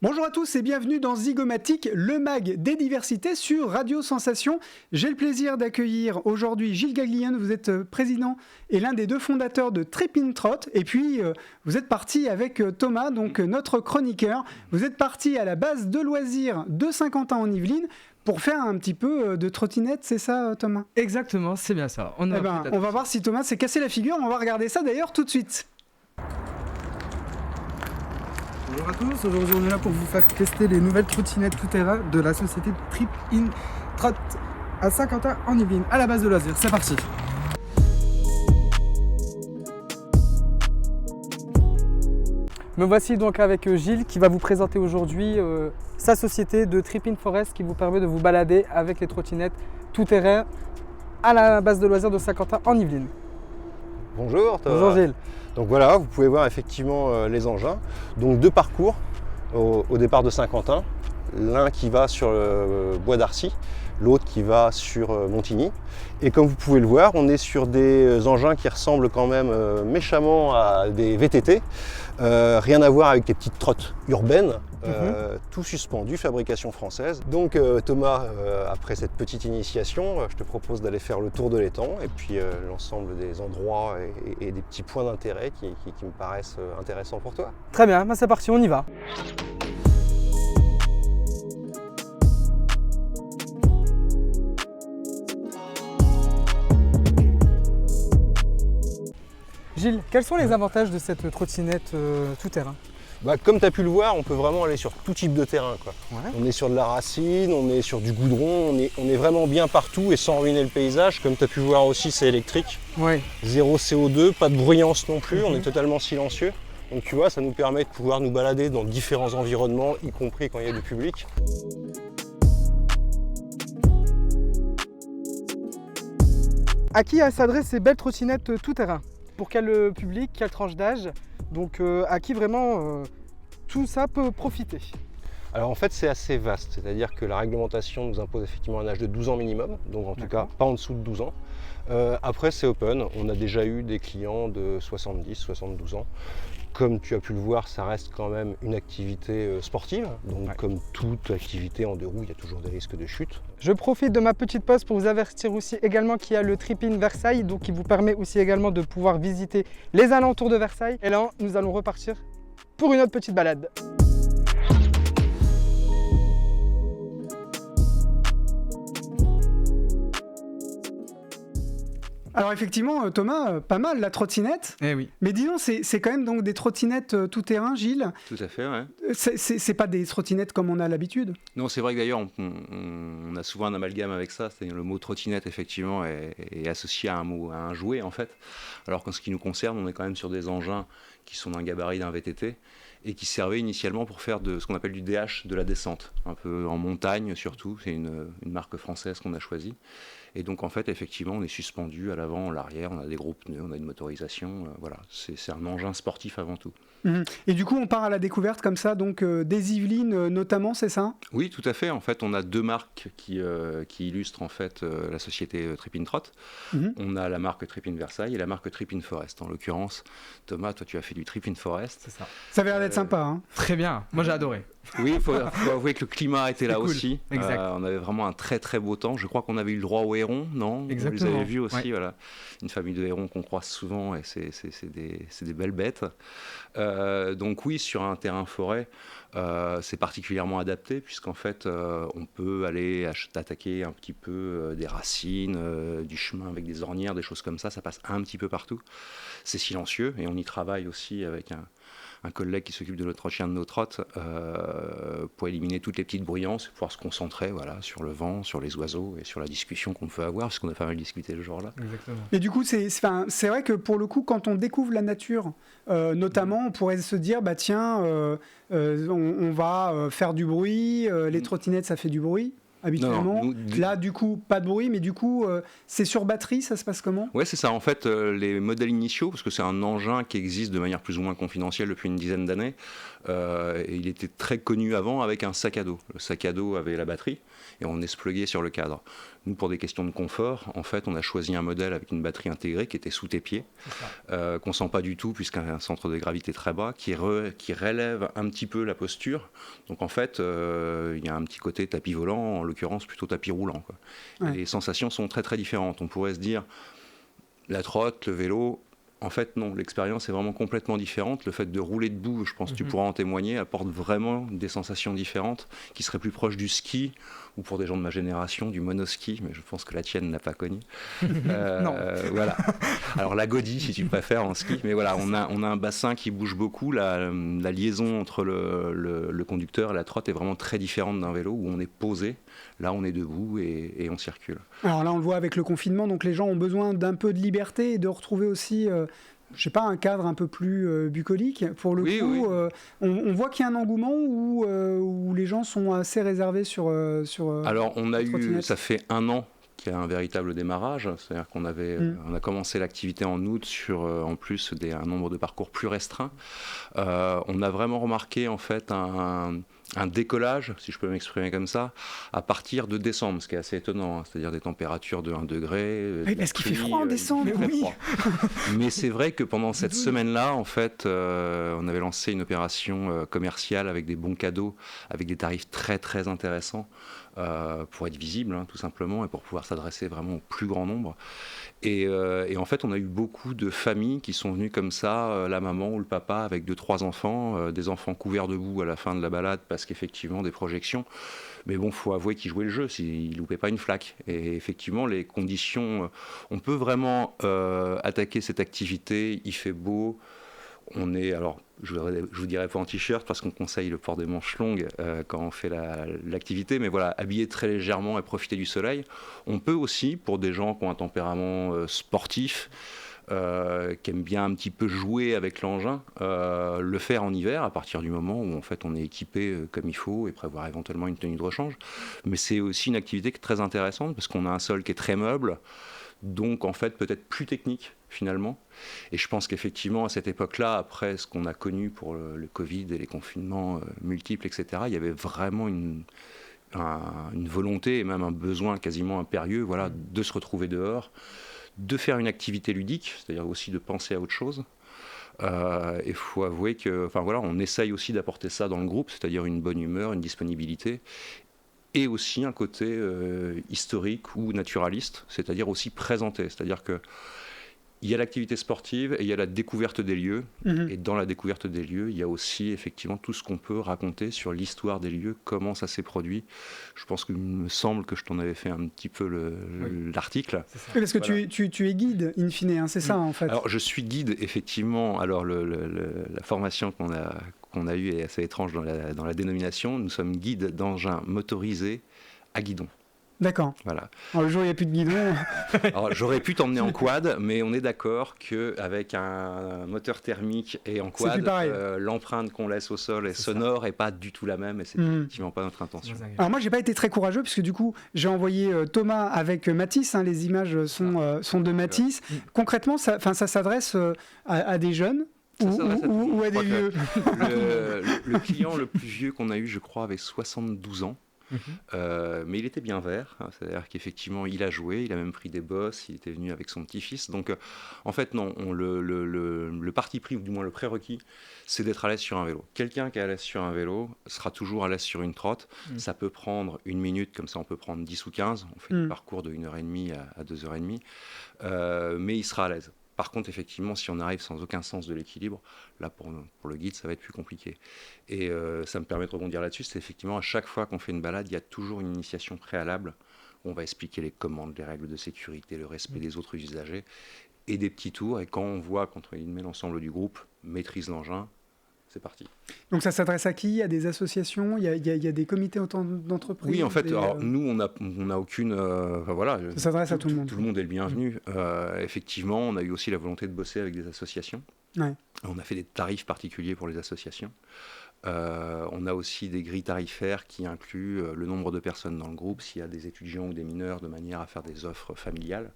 Bonjour à tous et bienvenue dans Zygomatic, le mag des diversités sur Radio Sensation. J'ai le plaisir d'accueillir aujourd'hui Gilles Gaglione, vous êtes président et l'un des deux fondateurs de Trippin Trot. Et puis vous êtes parti avec Thomas, donc notre chroniqueur. Vous êtes parti à la base de loisirs de Saint-Quentin en Yvelines pour faire un petit peu de trottinette, c'est ça Thomas? Exactement, c'est bien ça. On va voir si Thomas s'est cassé la figure, on va regarder ça d'ailleurs tout de suite. Bonjour à tous, aujourd'hui on est là pour vous faire tester les nouvelles trottinettes tout-terrain de la société Trippin Trot à Saint-Quentin en Yvelines, à la base de loisirs. C'est parti. Me voici donc avec Gilles qui va vous présenter aujourd'hui sa société de Trippin Forest qui vous permet de vous balader avec les trottinettes tout-terrain à la base de loisirs de Saint-Quentin en Yvelines. Bonjour Thomas. Bonjour Gilles. Donc voilà, vous pouvez voir effectivement les engins. Donc deux parcours au départ de Saint-Quentin. L'un qui va sur le bois d'Arcy, l'autre qui va sur Montigny. Et comme vous pouvez le voir, on est sur des engins qui ressemblent quand même méchamment à des VTT. Rien à voir avec des petites trottes urbaines, tout suspendu, fabrication française. Donc Thomas, après cette petite initiation, je te propose d'aller faire le tour de l'étang et puis l'ensemble des endroits et des petits points d'intérêt qui me paraissent intéressants pour toi. Très bien, c'est parti, on y va. Gilles, quels sont les avantages de cette trottinette tout-terrain? Comme tu as pu le voir, on peut vraiment aller sur tout type de terrain, quoi. Ouais. On est sur de la racine, on est sur du goudron, on est vraiment bien partout et sans ruiner le paysage. Comme tu as pu voir aussi, c'est électrique. Ouais. Zéro CO2, pas de bruyance non plus, on est totalement silencieux. Donc tu vois, ça nous permet de pouvoir nous balader dans différents environnements, y compris quand il y a du public. À qui s'adressent ces belles trottinettes tout-terrain? Pour quel public, quelle tranche d'âge? Donc à qui vraiment tout ça peut profiter? Alors en fait c'est assez vaste, c'est-à-dire que la réglementation nous impose effectivement un âge de 12 ans minimum, donc en tout cas pas en dessous de 12 ans. Après c'est open, on a déjà eu des clients de 70, 72 ans. Comme tu as pu le voir, ça reste quand même une activité sportive, donc comme toute activité en deux roues, il y a toujours des risques de chute. Je profite de ma petite pause pour vous avertir aussi également qu'il y a le Trippin Versailles, donc qui vous permet aussi également de pouvoir visiter les alentours de Versailles. Et là, nous allons repartir pour une autre petite balade. Alors effectivement Thomas, pas mal la trottinette. Eh oui. Mais dis donc, c'est quand même donc des trottinettes tout-terrain, Gilles. Tout à fait, ouais. C'est pas des trottinettes comme on a l'habitude. Non, c'est vrai que d'ailleurs, on a souvent un amalgame avec ça. C'est-à-dire le mot trottinette, effectivement, est associé à un jouet, en fait. Alors qu'en ce qui nous concerne, on est quand même sur des engins qui sont d'un gabarit d'un VTT et qui servaient initialement pour faire de ce qu'on appelle du DH, de la descente, un peu en montagne surtout. C'est une marque française qu'on a choisie. Et donc en fait, effectivement, on est suspendu à l'avant, à l'arrière, on a des gros pneus, on a une motorisation, voilà. C'est un engin sportif avant tout. Et du coup, on part à la découverte comme ça, donc des Yvelines notamment, c'est ça? Oui, tout à fait. En fait, on a deux marques qui illustrent en fait la société Trippin Trot. On a la marque Trippin Versailles et la marque Trippin Forest. En l'occurrence, Thomas, toi, tu as fait du Trippin Forest. C'est ça. Ça avait l'air d'être sympa, hein. Très bien, moi j'ai adoré. Oui, il faut avouer que le climat était là cool. aussi. Exact. On avait vraiment un très très beau temps. Je crois qu'on avait eu le droit aux hérons, non? Exactement. Vous les avez vus aussi, Ouais. voilà. Une famille de hérons qu'on croise souvent et c'est des belles bêtes. Donc oui, sur un terrain forêt, c'est particulièrement adapté puisqu'en fait, on peut aller attaquer un petit peu des racines, du chemin avec des ornières, des choses comme ça. Ça passe un petit peu partout. C'est silencieux et on y travaille aussi avec un collègue qui s'occupe de l'entretien de nos trottes pour éliminer toutes les petites bruyances et pouvoir se concentrer sur le vent, sur les oiseaux et sur la discussion qu'on peut avoir parce qu'on a pas mal discuté le jour-là. Exactement. Et du coup, c'est vrai que pour le coup, quand on découvre la nature, notamment, on pourrait se dire, bah tiens, on va faire du bruit, les trottinettes, ça fait du bruit. Habituellement. Non, Là, du coup, pas de bruit, mais du coup, c'est sur batterie, ça se passe comment? Ouais, c'est ça. En fait, les modèles initiaux, parce que c'est un engin qui existe de manière plus ou moins confidentielle depuis une dizaine d'années, et il était très connu avant avec un sac à dos. Le sac à dos avait la batterie et on est splugué sur le cadre. Nous, pour des questions de confort, en fait, on a choisi un modèle avec une batterie intégrée qui était sous tes pieds, qu'on ne sent pas du tout puisqu'il y a un centre de gravité très bas, qui relève un petit peu la posture. Donc en fait, il y a un petit côté tapis volant, en l'occurrence plutôt tapis roulant, quoi. Ouais. Et les sensations sont très très différentes. On pourrait se dire, la trotte, le vélo... En fait, non, l'expérience est vraiment complètement différente. Le fait de rouler debout, je pense que tu pourras en témoigner, apporte vraiment des sensations différentes qui seraient plus proches du ski ou pour des gens de ma génération, du monoski, mais je pense que la tienne n'a pas connu. Non. Voilà. Alors la godie, si tu préfères, en ski. Mais voilà, on a un bassin qui bouge beaucoup. La liaison entre le conducteur et la trotte est vraiment très différente d'un vélo où on est posé. Là, on est debout et on circule. Alors là, on le voit avec le confinement, donc les gens ont besoin d'un peu de liberté et de retrouver aussi, je sais pas, un cadre un peu plus bucolique. Pour le Oui, coup, oui. on voit qu'il y a un engouement où les gens sont assez réservés sur Alors, on a eu, trottinette. ça fait 1 an qu'il y a un véritable démarrage. C'est-à-dire qu'on on a commencé l'activité en août sur, en plus, un nombre de parcours plus restreint. On a vraiment remarqué, en fait, un décollage, si je peux m'exprimer comme ça, à partir de décembre, ce qui est assez étonnant, hein, c'est-à-dire des températures de 1 degré. Oui, parce qu'il fait froid en décembre, oui. Mais c'est vrai que pendant cette semaine-là, en fait, on avait lancé une opération commerciale avec des bons cadeaux, avec des tarifs très très intéressants pour être visible, hein, tout simplement, et pour pouvoir s'adresser vraiment au plus grand nombre. Et en fait, on a eu beaucoup de familles qui sont venues comme ça, la maman ou le papa avec 2-3 enfants, des enfants couverts de boue à la fin de la balade parce qu'effectivement des projections. Mais bon, faut avouer qu'ils jouaient le jeu, s'ils loupaient pas une flaque. Et effectivement, les conditions, on peut vraiment attaquer cette activité. Il fait beau. On est, alors, je vous dirais pas en t-shirt parce qu'on conseille le port des manches longues quand on fait l'activité, mais voilà, habillé très légèrement et profiter du soleil. On peut aussi, pour des gens qui ont un tempérament sportif, qui aiment bien un petit peu jouer avec l'engin, le faire en hiver à partir du moment où en fait on est équipé comme il faut et prévoir éventuellement une tenue de rechange. Mais c'est aussi une activité qui est très intéressante parce qu'on a un sol qui est très meuble, donc en fait peut-être plus technique finalement. Et je pense qu'effectivement à cette époque-là, après ce qu'on a connu pour le Covid et les confinements multiples, etc., il y avait vraiment une volonté et même un besoin quasiment impérieux, voilà, de se retrouver dehors, de faire une activité ludique, c'est-à-dire aussi de penser à autre chose. Il faut avouer que, enfin voilà, on essaye aussi d'apporter ça dans le groupe, c'est-à-dire une bonne humeur, une disponibilité, et aussi un côté historique ou naturaliste, c'est-à-dire aussi présenté, c'est-à-dire que il y a l'activité sportive et il y a la découverte des lieux. Et dans la découverte des lieux, il y a aussi effectivement tout ce qu'on peut raconter sur l'histoire des lieux, comment ça s'est produit. Je pense qu'il me semble que je t'en avais fait un petit peu l'article. Oui, parce que Voilà. tu es guide, in fine, hein, c'est ça en fait. Alors je suis guide, effectivement. Alors la formation qu'on a eue est assez étrange dans la dénomination. Nous sommes guides d'engins motorisés à guidon. D'accord. Voilà. Alors, le jour où il n'y a plus de guidon, Alors, j'aurais pu t'emmener en quad, mais on est d'accord qu'avec un moteur thermique et en C'est quad, plus pareil. l'empreinte qu'on laisse au sol est sonore et pas du tout la même, et c'est effectivement pas notre intention. alors moi j'ai pas été très courageux puisque du coup j'ai envoyé Thomas avec Mathis, hein, les images sont de Mathis. Concrètement ça s'adresse à des jeunes Ça s'adresse à tout le monde. ou à Je des crois vieux. que le client le plus vieux qu'on a eu, je crois, avait 72 ans. Mais il était bien vert, hein, c'est-à-dire qu'effectivement il a joué, il a même pris des bosses, il était venu avec son petit-fils. Donc en fait non, le parti pris, ou du moins le prérequis, c'est d'être à l'aise sur un vélo. Quelqu'un qui est à l'aise sur un vélo sera toujours à l'aise sur une trotte. Ça peut prendre 1 minute, comme ça on peut prendre 10 ou 15, on fait des parcours de 1h30 à 2h30, mais il sera à l'aise. Par contre, effectivement, si on arrive sans aucun sens de l'équilibre, là, pour le guide, ça va être plus compliqué. Et ça me permet de rebondir là-dessus, c'est effectivement, à chaque fois qu'on fait une balade, il y a toujours une initiation préalable. On va expliquer les commandes, les règles de sécurité, le respect des autres usagers, et des petits tours. Et quand on voit qu'entre guillemets l'ensemble du groupe maîtrise l'engin, c'est parti. Donc ça s'adresse à qui? À des associations? Il y a des comités d'entreprise? Oui, en fait, alors, nous, on n'a aucune... enfin, voilà, ça s'adresse à tout le monde. Tout le monde est le bienvenu. Effectivement, on a eu aussi la volonté de bosser avec des associations. Ouais. On a fait des tarifs particuliers pour les associations. On a aussi des grilles tarifaires qui incluent le nombre de personnes dans le groupe, s'il y a des étudiants ou des mineurs, de manière à faire des offres familiales.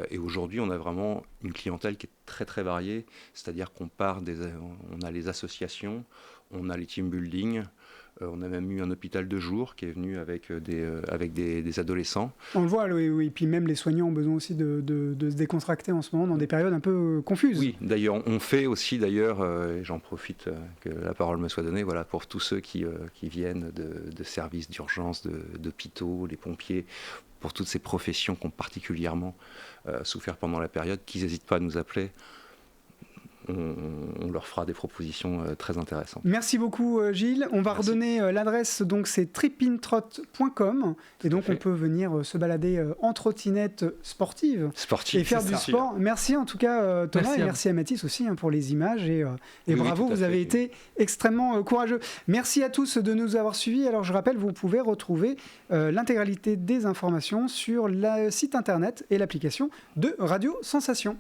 Et aujourd'hui, on a vraiment une clientèle qui est très très variée, c'est-à-dire qu'on a les associations, on a les team building, On a même eu un hôpital de jour qui est venu avec des adolescents. On le voit, oui. Et puis même les soignants ont besoin aussi de se décontracter en ce moment dans des périodes un peu confuses. Oui, d'ailleurs, on fait aussi, et j'en profite que la parole me soit donnée, voilà, pour tous ceux qui viennent de services d'urgence, d'hôpitaux, les pompiers, pour toutes ces professions qui ont particulièrement souffert pendant la période, qu'ils n'hésitent pas à nous appeler. On leur fera des propositions très intéressantes. Merci beaucoup Gilles. On va redonner l'adresse, donc c'est tripintrot.com et donc on peut venir se balader en trottinette sportive et faire du sport. Merci en tout cas Thomas, et merci à Mathis aussi pour les images et bravo, vous avez été extrêmement courageux. Merci à tous de nous avoir suivis. Alors je rappelle, vous pouvez retrouver l'intégralité des informations sur le site internet et l'application de Radio Sensation.